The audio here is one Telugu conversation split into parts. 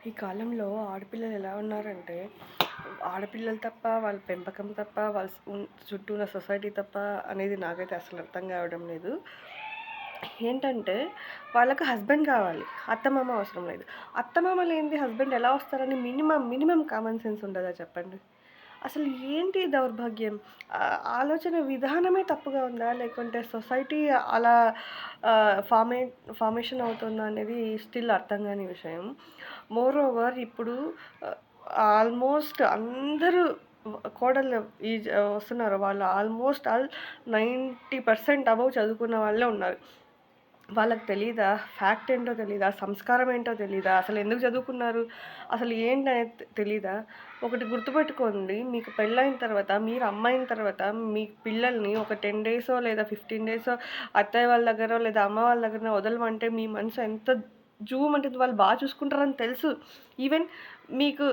ఈ కాలంలో ఆడపిల్లలు ఎలా ఉన్నారంటే, ఆడపిల్లలు తప్ప, వాళ్ళ పెంపకం తప్ప, వాళ్ళ చుట్టూ ఉన్న సొసైటీ తప్ప అనేది నాకైతే అసలు అర్థం కావడం లేదు. ఏంటంటే, వాళ్ళకి హస్బెండ్ కావాలి. అత్తమామ అవసరం లేదు. అత్తమామ లేనిది హస్బెండ్ ఎలా వస్తారని మినిమమ్ కామన్ సెన్స్ ఉండదా చెప్పండి? అసలు ఏంటి ఈ దౌర్భాగ్యం? ఆలోచన విధానమే తప్పుగా ఉందా? లేకుంటే సొసైటీ అలా ఆహ్, ఫార్మే ఫార్మేషన్ అవుతుందా అనేది స్టిల్ అర్థం కాని విషయం. మోర్ ఓవర్ ఇప్పుడు ఆహ్, ఆల్మోస్ట్ అందరూ కోడళ్ళు వస్తున్నారు. వాళ్ళు ఆల్మోస్ట్ ఆల్ 90% అబోవ్ చదువుకున్న వాళ్ళే ఉన్నారు. వాళ్ళకి తెలీదా? ఫ్యాక్ట్ ఏంటో తెలీదా? సంస్కారం ఏంటో తెలీదా? అసలెందుకు చదువుకున్నారు? అసలు ఏంటనేది తెలీదా? ఒకటి గుర్తుపెట్టుకోండి. మీకు పెళ్ళైన తర్వాత, మీరు అమ్మయిన తర్వాత, మీ పిల్లల్ని ఒక 10 డేసో లేదా 15 డేసో అత్తయ్య వాళ్ళ దగ్గరో లేదా అమ్మ వాళ్ళ దగ్గరనో వదలమంటే మీ మనసు ఎంత జూమంటది. వాళ్ళు చూసుకుంటారని తెలుసు. ఈవెన్ మీకు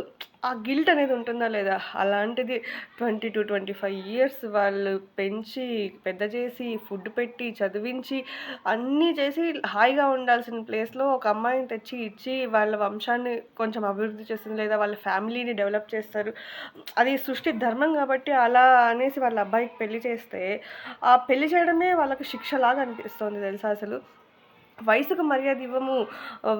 ఆ గిల్ట్ అనేది ఉంటుందా లేదా? అలాంటిది 20-25 ఇయర్స్ వాళ్ళు పెంచి, పెద్ద చేసి, ఫుడ్ పెట్టి, చదివించి, అన్నీ చేసి హాయిగా ఉండాల్సిన ప్లేస్‌లో ఒక అమ్మాయిని తెచ్చి ఇచ్చి వాళ్ళ వంశాన్ని కొంచెం అభివృద్ధి చేస్తుంది. లేదా వాళ్ళ ఫ్యామిలీని డెవలప్ చేస్తారు. అది సృష్టి ధర్మం కాబట్టి అలా అనేసి వాళ్ళ అబ్బాయికి పెళ్లి చేస్తే, ఆ పెళ్లి చేయడమే వాళ్ళకి శిక్షలాగా అనిపిస్తోంది తెలుసా అసలు. వయసుకు మర్యాద ఇవ్వము.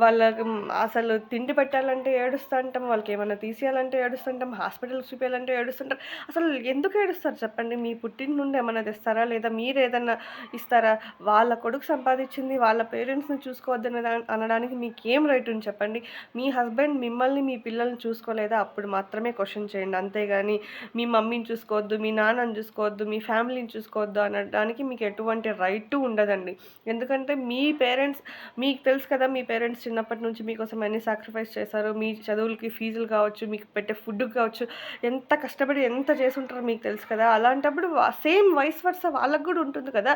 వాళ్ళకి అసలు తిండి పెట్టాలంటే ఏడుస్తంటాం. వాళ్ళకేమన్నా తీసియాలంటే ఏడుస్తుంటాం. హాస్పిటల్‌కి చూపియాలంటే ఏడుస్తుంటారు. అసలు ఎందుకు ఏడుస్తారు చెప్పండి? మీ పుట్టింటి నుండి ఏమన్నా తెస్తారా? లేదా మీరేదన్నా ఇస్తారా? వాళ్ళ కొడుకు సంపాదిచ్చింది వాళ్ళ పేరెంట్స్‌ని చూసుకోవద్దనే అనడానికి మీకేం రైట్ ఉంది చెప్పండి? మీ హస్బెండ్ మిమ్మల్ని, మీ పిల్లల్ని చూసుకోలేదా? అప్పుడు మాత్రమే క్వెషన్ చేయండి. అంతేగాని మీ మమ్మీని చూసుకోవద్దు, మీ నాన్నని చూసుకోవద్దు, మీ ఫ్యామిలీని చూసుకోవద్దు అనడానికి మీకు ఎటువంటి రైటు ఉండదండి. ఎందుకంటే మీ పేరెంట్స్ మీకు తెలుసు కదా! మీ పేరెంట్స్ చిన్నప్పటి నుంచి మీకోసం ఎన్ని సాక్రిఫైస్ చేశారో, మీ చదువులకి ఫీజులు కావచ్చు, మీకు పెట్టే ఫుడ్‌కి కావచ్చు, ఎంత కష్టపడి ఎంత చేసుంటారో మీకు తెలుసు కదా! అలాంటప్పుడు సేమ్ వైస్ వర్సా వాళ్ళకి గూడా ఉంటుంది కదా!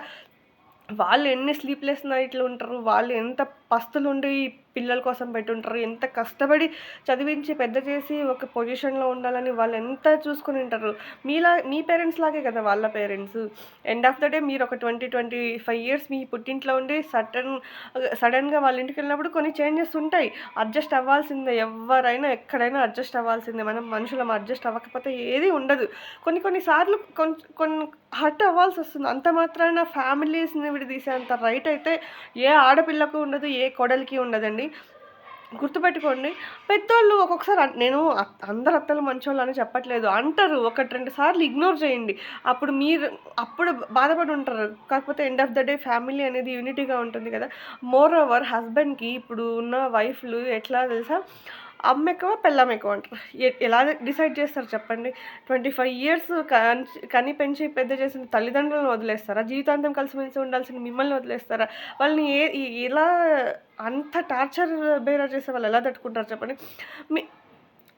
వాళ్ళు ఎన్ని స్లీప్‌లెస్ నైట్‌లు ఉంటారు. వాళ్ళు ఎంత పస్తులుండి పిల్లల కోసం పెట్టుంటారు. ఎంత కష్టపడి చదివించి పెద్ద చేసి ఒక పొజిషన్‌లో ఉండాలని వాళ్ళెంత చూసుకొనుంటారు. మీ పేరెంట్స్ లాగే కదా వాళ్ళ parents. End of the day మీరొక 25 ఇయర్స్ మీ పుట్టింట్లో ఉండి సడెన్‌గా వాళ్ళ ఇంటికెళ్ళినప్పుడు కొన్ని చేంజెస్ ఉంటాయి. అడ్జస్ట్ అవ్వాల్సిందే. ఎవ్వరైనా ఎక్కడైనా అడ్జస్ట్ అవ్వాల్సిందే. మనం మనుషులం అడ్జస్ట్ అవ్వకపోతే ఏది ఉండదు. కొన్ని సార్లు కొన్ని హర్ట్ అవ్వాల్సొస్తుంది. అంత మాత్రాన ఫ్యామిలీస్‌ని విడదీసేంత రైట్ అయితే ఏ ఆడపిల్లకు ఉండదు. ఏ కోడలికి ఉండదండి. గుర్తుపెట్టుకోండి. పెద్దోళ్ళు ఒక్కొక్కసారి నేను అందరు అత్తలు మంచోళ్ళని చెప్పట్లేదు. అంటారు. 1, 2 సార్లు ఇగ్నోర్ చేయండి. అప్పుడు బాధపడి ఉంటారు. కాకపోతే end of the day family అనేది యూనిటీగా ఉంటుంది కదా! మోర్ ఓవర్ హస్బెండ్‌కి ఇప్పుడు ఉన్న వైఫ్‌లు ఎట్లా తెలుసా? అమ్మెక్కువ, పెళ్ళామెక్కువ అంటారు. ఎలా డిసైడ్ చేస్తారు చెప్పండి? 25 ఇయర్స్ కని పెంచి పెద్ద చేసిన తల్లిదండ్రులను వదిలేస్తారా? జీవితాంతం కలిసిమెలిసి ఉండాల్సిన మిమ్మల్ని వదిలేస్తారా? వాళ్ళని ఎలా అంత టార్చర్ బేరర్ చేస్తే వాళ్ళెలా తట్టుకుంటారు చెప్పండి? మీ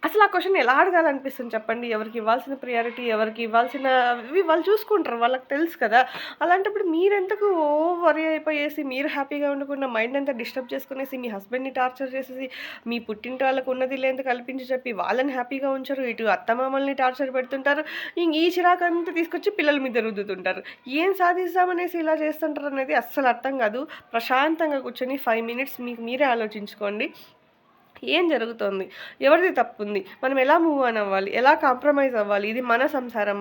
అసలు ఆ క్వెషన్ ఎలా అడగాలనిపిస్తుంది చెప్పండి? ఎవరికివ్వాల్సిన ప్రియారిటీ, ఎవరికివ్వాల్సినవి వాళ్ళు చూసుకుంటారు. వాళ్ళకి తెలుసు కదా! అలాంటప్పుడు మీరెందుకు వర్రీ అయిపోయేసి, మీరు హ్యాపీగా ఉండకుండా మైండంతా డిస్టర్బ్ చేసుకునేసి, మీ హస్బెండ్‌ని టార్చర్ చేసేసి, మీ పుట్టింటి వాళ్ళకి ఉన్నది లేనిది కల్పించి చెప్పి, వాళ్ళని హ్యాపీగా ఉంచరు. ఇటు అత్తమామల్ని టార్చర్ పెడుతుంటారు. ఈ చిరాకంతా తీసుకొచ్చి పిల్లల మీద రుద్దుతుంటారు. ఏం సాధిస్తామనేసి ఇలా చేస్తుంటారనేది అస్సలు అర్థం కాదు. ప్రశాంతంగా కూర్చొని 5 మినిట్స్ మీకు మీరే ఆలోచించుకోండి. ఏం జరుగుతోంది? ఎవరిది తప్పుంది? మనం ఎలా మూవ్ ఆన్ అవ్వాలి? ఎలా కాంప్రమైజ్ అవ్వాలి? ఇది మన సంసారం.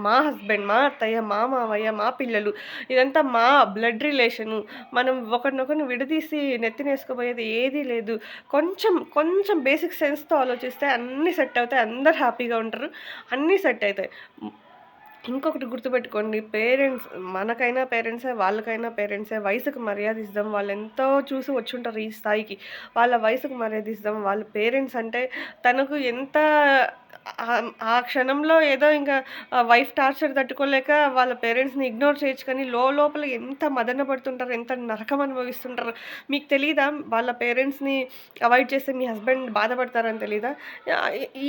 మా హస్బెండ్, మా అత్తయ్య, మా మావయ్య, మా పిల్లలు ఇదంతా మా బ్లడ్ రిలేషను. మనం ఒకరినొకరిని విడదీసి నెత్తినేసుకోబోయేది ఏదీ లేదు. కొంచెం బేసిక్ సెన్స్‌తో ఆలోచిస్తే అన్నీ సెట్ అవుతాయి. అందరూ హ్యాపీగా ఉంటారు. అన్నీ సెట్ అయితాయి. ఇంకొకటి గుర్తుపెట్టుకోండి. మనకైనా పేరెంట్సే, వాళ్ళకైనా పేరెంట్సే. వయసుకు మర్యాదిద్దాం. వాళ్ళెంతో చూసి వచ్చుంటారు ఈ స్థాయికి. వాళ్ళ వయసుకు మర్యాదిద్దాం. వాళ్ళ పేరెంట్స్ అంటే తనకు ఎంత ఆ క్షణంలో ఏదో ఇంకా వైఫ్ టార్చర్ తట్టుకోలేక వాళ్ళ పేరెంట్స్‌ని ఇగ్నోర్ చేయొచ్చు కానీ, లోపల ఎంత మదన పడుతుంటారు, ఎంత నరకం అనుభవిస్తుంటారో మీకు తెలీదా? వాళ్ళ పేరెంట్స్‌ని అవాయిడ్ చేస్తే మీ హస్బెండ్ బాధపడతారని తెలీదా?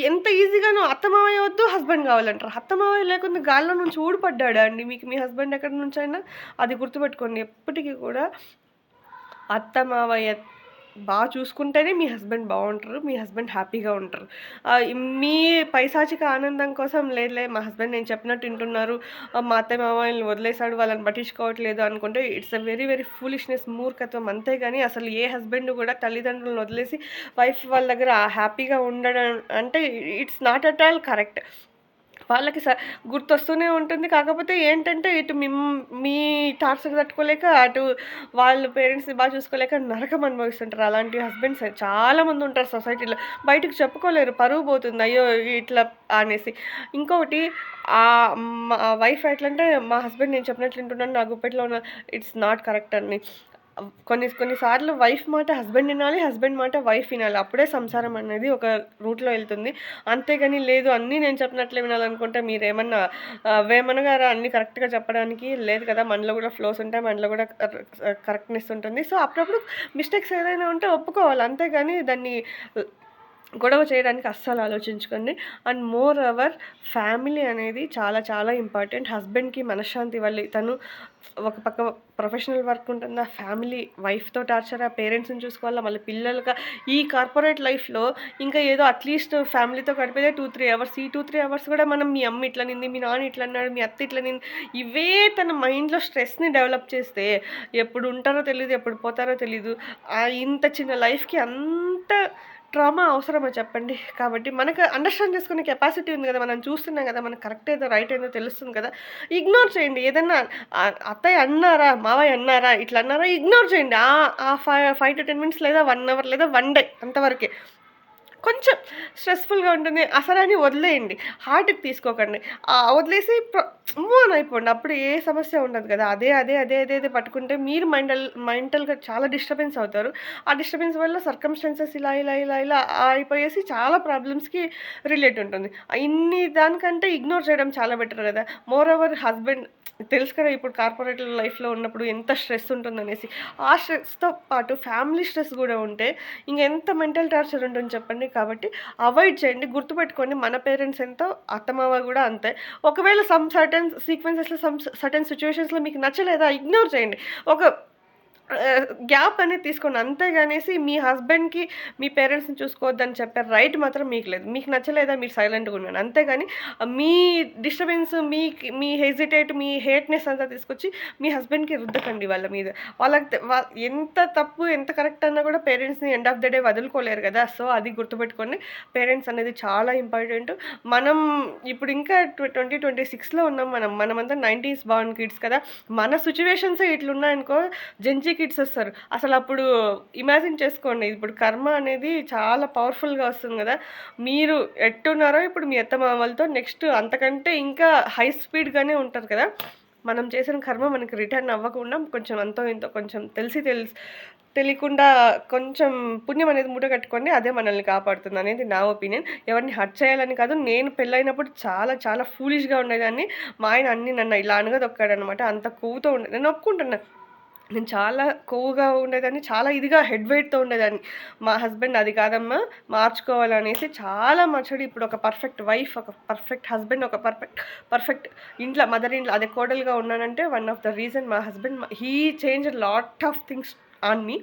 ఎంత ఈజీగానో అత్తమామయ్య వద్దు, హస్బెండ్ కావాలంటారు. అత్తమామయ్య లేకుండా గాల్లో నుంచి ఊడిపడ్డాడా అండి మీకు మీ హస్బెండ్ ఎక్కడి నుంచైనా? అది గుర్తుపెట్టుకోండి. ఎప్పటికి కూడా అత్తమావయ్య చూసుకుంటేనే మీ హస్బెండ్ బావుంటరు. మీ హస్బెండ్ హ్యాపీగా ఉంటారు. మీ పైశాచిక ఆనందం కోసం లేదులే మా హస్బెండ్ నేను చెప్పినట్టు వింటున్నారు. మా అత్తయ్య మామయ్యలని వదిలేసాడు. వాళ్ళని పట్టించుకోవట్లేదు అనుకుంటే it's a very very foolishness మూర్ఖత్వం. అంతేగాని అసలు ఏ హస్బెండ్ కూడా తల్లిదండ్రులను వదిలేసి వైఫ్ వాళ్ళ దగ్గర హ్యాపీగా ఉండడం అంటే it's not at all correct. వాళ్ళకి గుర్తొస్తూనే ఉంటుంది. కాకపోతే ఏంటంటే ఇటు మీ టార్చర్ తట్టుకోలేక, అటు వాళ్ళ పేరెంట్స్‌ని చూసుకోలేక నరకం అనుభవిస్తుంటారు. అలాంటి హస్బెండ్స్ చాలా మందుంటారు సొసైటీలో. బయటకి చెప్పుకోలేరు. పరువు పోతుంది. అయ్యో! ఇట్లా అనేసి. ఇంకొకటి ఆహ్, మా వైఫ్ ఎట్లంటే మా హస్బెండ్ నేను చెప్పినట్లు వింటున్నాను. నా గుప్పెట్లో ఉన్న ఇట్స్ నాట్ కరెక్ట్ అండి. కొన్ని కొన్ని సార్లు వైఫ్ మాట హస్బెండ్ వినాలి. హస్బెండ్ మాట వైఫ్ వినాలి. అప్పుడే సంసారం అనేది ఒక రూట్‌లో ఎళ్తుంది. అంతేగాని లేదు అన్నీ నేను చెప్పినట్లే వినాలనుకుంటే మీరేమన్నా వేమన గారా అన్నీ కరెక్ట్‌గా చెప్పడానికి? లేదు కదా! మనలో కూడా ఫ్లోస్ ఉంటాయి. మనలో కూడా కరెక్ట్‌నెస్ ఉంటుంది. సో, అప్పుడప్పుడు మిస్టేక్స్ ఏదైనా ఉంటే ఒప్పుకోవాలి. అంతేగాని దాన్ని గొడవ చేయడానికి అస్సలు ఆలోచించకండి. అండ్ మోర్ ఓవర్ ఫ్యామిలీ అనేది చాలా చాలా ఇంపార్టెంట్. హస్బెండ్‌కి మనశ్శాంతి ఇవ్వాలి. తను ఒక పక్క ప్రొఫెషనల్ వర్క్ ఉంటుందా, ఫ్యామిలీ వైఫ్‌తో టార్చరా, పేరెంట్స్‌ని చూసుకోవాలా, మళ్ళీ పిల్లలుగా ఈ కార్పొరేట్ లైఫ్‌లో ఇంకా ఏదో అట్‌లీస్ట్ ఫ్యామిలీతో గడిపేదే 2, 3 అవర్స్. ఈ 2, 3 అవర్స్ కూడా మనం మీ అమ్మ ఇట్లనింది, మీ నాన్న ఇట్లన్నాడు, మీ అత్త ఇట్లనింది, ఇవే తన మైండ్‌లో స్ట్రెస్‌ని డెవలప్ చేస్తే ఎప్పుడు ఉంటారో తెలీదు, ఎప్పుడు పోతారో తెలీదు. ఇంత చిన్న లైఫ్‌కి అంత ట్రామా అవసరమా చెప్పండి? కాబట్టి మనకు అండర్‌స్టాండ్ చేసుకునే కెపాసిటీ ఉంది గదా! మనం చూస్తున్నాం గదా! మనకు కరెక్ట్ ఏదో, రైట్ ఏదో తెలుస్తుంది కదా! ఇగ్నోర్ చేయండి. ఏదన్నా అత్తయ్య అన్నారా, మావయ్య అన్నారా, ఇట్లా అన్నారా ఇగ్నోర్ చేయండి. ఆ 5-10 మినిట్స్ లేదా 1 అవర్ లేదా 1 డే అంతవరకే. కొంచెం స్ట్రెస్‌ఫుల్‌గా ఉంటుంది. అసలని వదిలేయండి. హార్ట్‌కి తీసుకోకండి. వదిలేసి మూవ్ ఆన్ అయిపోండి. అప్పుడు ఏ సమస్య ఉండదు కదా! అదే పట్టుకుంటే మీరు మెంటల్‌గా చాలా డిస్టర్బెన్స్ అవుతారు. ఆ డిస్టర్బెన్స్ వల్ల సర్కమ్‌స్టాన్సెస్ ఇలా అయిపోయేసి చాలా ప్రాబ్లమ్స్‌కి రిలేట్ ఉంటుంది. దానికంటే ఇగ్నోర్ చేయడం చాలా బెటర్ కదా! మోర్ ఓవర్ హస్బెండ్ తెలుసు కదా! ఇప్పుడు కార్పొరేట్ లైఫ్‌లో ఉన్నప్పుడు ఎంత స్ట్రెస్ ఉంటుందనేసి. ఆ స్ట్రెస్‌తో పాటు ఫ్యామిలీ స్ట్రెస్ గూడా ఉంటే ఇంకెంత మెంటల్ టార్చర్ ఉంటుంది చెప్పండి. కాబట్టి అవాయిడ్ చేయండి. గుర్తుపెట్టుకోండి మన పేరెంట్స్ ఎంతో అత్తమామ గూడా అంతే. ఒకవేళ సమ్ సర్టెన్ సీక్వెన్సెస్‌లో సర్టెన్ సిట్యుయేషన్స్‌లో మీకు నచ్చలేదా ఇగ్నోర్ చేయండి. ఒక గ్యాప్ అనేది తీసుకోండి. అంతేగానేసి మీ హస్బెండ్‌కి మీ పేరెంట్స్‌ని చూసుకోవద్దని చెప్పే రైట్ మాత్రం మీకు లేదు. మీకు నచ్చలేదా మీరు సైలెంట్‌గా ఉండండి. అంతేగాని మీ డిస్టర్బెన్స్ మీ హెసిటేట్, మీ హేట్‌నెస్ అంతా తీసుకొచ్చి మీ హస్బెండ్‌కి రుద్దకండి వాళ్ళ మీద. వాళ్ళకి ఎంత తప్పు, ఎంత కరెక్ట్ అన్నా కూడా పేరెంట్స్‌ని ఎండ్ ఆఫ్ ద డే వదులుకోలేరు కదా! సో, అది గుర్తుపెట్టుకోండి. పేరెంట్స్ అనేది చాలా ఇంపార్టెంట్. మనం ఇప్పుడు ఇంకా 2026లో ఉన్నాం మనం. మనమంతా 90s బార్న్ కిడ్స్ కదా! మన సిట్యుయేషన్సే ఇట్లున్నాయనుకో జెన్‌జీ కిడ్స్ ఒస్తారు. అసలప్పుడు ఇమాజిన్ చేసుకోండి. ఇప్పుడు కర్మ అనేది చాలా పవర్‌ఫుల్‌గా వస్తుంది గదా! మీరు ఎట్టున్నారో ఇప్పుడు మీ అత్తమామలతో నెక్స్ట్ అంతకంటే ఇంకా హై స్పీడ్‌గానే ఉంటారు కదా! మనం చేసిన కర్మ మనకి రిటర్న్ అవ్వకుండా కొంచెం అంతో ఇంతో కొంచెం తెలియకుండా కొంచెం పుణ్యం అనేది మూట కట్టుకోండి. అదే మనల్ని కాపాడుతుందనేది నా ఒపీనియన్. ఎవరిని హర్ట్ చేయాలని కాదు. నేను పెళ్లయినప్పుడు చాలా చాలా ఫూలిష్‌గా ఉండేదాన్ని. మా ఆయన అన్నీ నన్ను ఇలా అణగదొక్కాడనమాట. అంత కొవ్వుతో నేను ఒప్పుకుంటున్నా. నేను చాలా కొవ్వుగా ఉండేదాన్ని. చాలా ఇదిగా హెడ్ వెయిట్‌తో ఉండేదాన్ని. మా హస్బెండ్ అది కాదమ్మా మార్చుకోవాలనేసి చాలా మార్చాడు. ఇప్పుడు ఒక పర్ఫెక్ట్ వైఫ్, ఒక పర్ఫెక్ట్ హస్బెండ్, ఒక పర్ఫెక్ట్ ఇంట్లో మదర్ ఇన్‌లా అదే కోడలుగా ఉన్నానంటే వన్ ఆఫ్ ద రీజన్ మా husband he changed lot of things on me.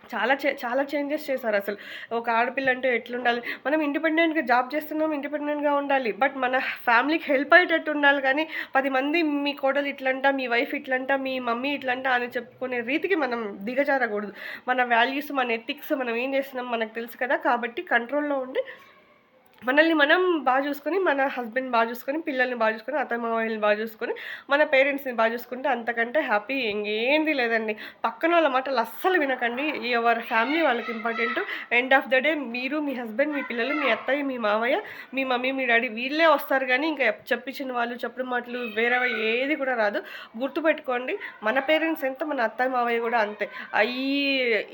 చాలా చేంజెస్ చేశారసలు. ఒక ఆడపిల్ల అంటే ఎట్లుండాలి? మనం ఇండిపెండెంట్‌గా జాబ్ చేస్తున్నాం, ఇండిపెండెంట్‌గా ఉండాలి. బట్ మన ఫ్యామిలీకి హెల్ప్ అయ్యేటట్టు ఉండాలి గానీ, 10 మంది మీ కోడలు ఇట్లంట, మీ వైఫ్ ఇట్లంట, మీ మమ్మీ ఇట్లంట అని చెప్పుకునే రీతికి మనం దిగజారకూడదు. మన వాల్యూస్, మన ఎథిక్స్ మనం ఏం చేస్తున్నాం మనకు తెలుసు కదా! కాబట్టి కంట్రోల్‌లో ఉండి మనల్ని మనం చూసుకొని, మన హస్బెండ్ చూసుకొని, పిల్లల్ని చూసుకొని, అత్తమామల్ని చూసుకొని, మన పేరెంట్స్‌ని చూసుకుంటే అంతకంటే హ్యాపీ ఇంకేంది లేదండి. పక్కనోళ్ళ మాటలు అస్సలు వినకండి. ఎవరి ఫ్యామిలీ వాళ్ళకి important. End of the day మీరు, మీ హస్బెండ్, మీ పిల్లలు, మీ అత్తయ్య, మీ మామయ్య, మీ మమ్మీ, మీ డ్యాడీ వీళ్ళే వస్తారు గానీ, ఇంకా చెప్పించిన వాళ్ళు, చెప్పుడు మాటలు వేరేవి ఏది కూడా రాదు. గుర్తుపెట్టుకోండి మన పేరెంట్స్ ఎంత మన అత్తయ్య, మావయ్య కూడా అంతే. ఈ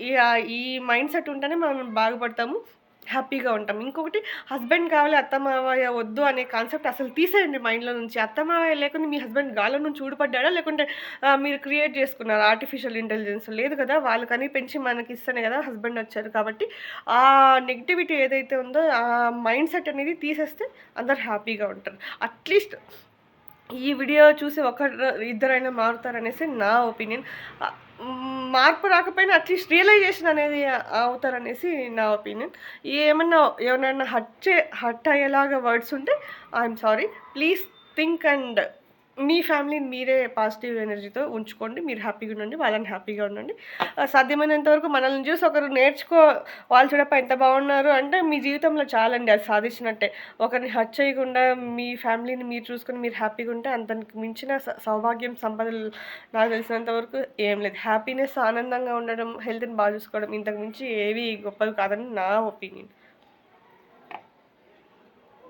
ఈ ఈ మైండ్ సెట్ ఉంటేనే మనం బాగుపడతాము. హ్యాపీగా ఉంటాం. ఇంకొకటి హస్బెండ్ కావాలి, అత్తమామయ్య వద్దు అనే కాన్సెప్ట్ అసలు తీసేయండి మైండ్‌లో నుంచి. అత్తమామయ్య లేకుండా మీ హస్బెండ్ గాల్లో నుంచి ఊడిపడ్డాడా? లేకుంటే మీరు క్రియేట్ చేసుకున్నారా ఆర్టిఫిషియల్ ఇంటెలిజెన్స్? లేదు కదా! వాళ్ళు కని పెంచి మనకిస్తేనే కదా హస్బెండ్ వచ్చారు. కాబట్టి ఆ నెగటివిటీ ఏదైతే ఉందో ఆ మైండ్ సెట్ అనేది తీసేస్తే అందరూ హ్యాపీగా ఉంటారు. అట్‌లీస్ట్ ఈ వీడియో చూసి ఇద్దరైనా మారుతారనేసి నా ఒపీనియన్. మార్పు రాకపోయినా అట్‌లీస్ట్ రియలైజేషన్ అనేది అవుతారనేసి నా ఒపీనియన్. ఏమన్నా ఎవరినైనా హర్ట్ అయ్యేలాగా వర్డ్స్ ఉంటే I'm sorry. Please think and మీ ఫ్యామిలీని మీరే పాజిటివ్ ఎనర్జీతో ఉంచుకోండి. మీరు హ్యాపీగా ఉండండి. వాళ్ళని హ్యాపీగా ఉండండి. సాధ్యమైనంత వరకు మనల్ని చూసి ఒకరు వాళ్ళు చూడప్పా ఎంత బాగున్నారు అంటే మీ జీవితంలో చాలండి అది సాధించినట్టే. ఒకరిని హర్ట్ చేయకుండా మీ ఫ్యామిలీని మీరు చూసుకొని మీరు హ్యాపీగా ఉంటే అంతకు మించిన సౌభాగ్యం, సంపదలు నాకు తెలిసినంత వరకు ఏం లేదు. హ్యాపీనెస్, ఆనందంగా ఉండడం, హెల్త్‌ని బాగా చూసుకోవడం ఇంతకు మించి ఏవి గొప్పవి కాదని నా ఒపీనియన్.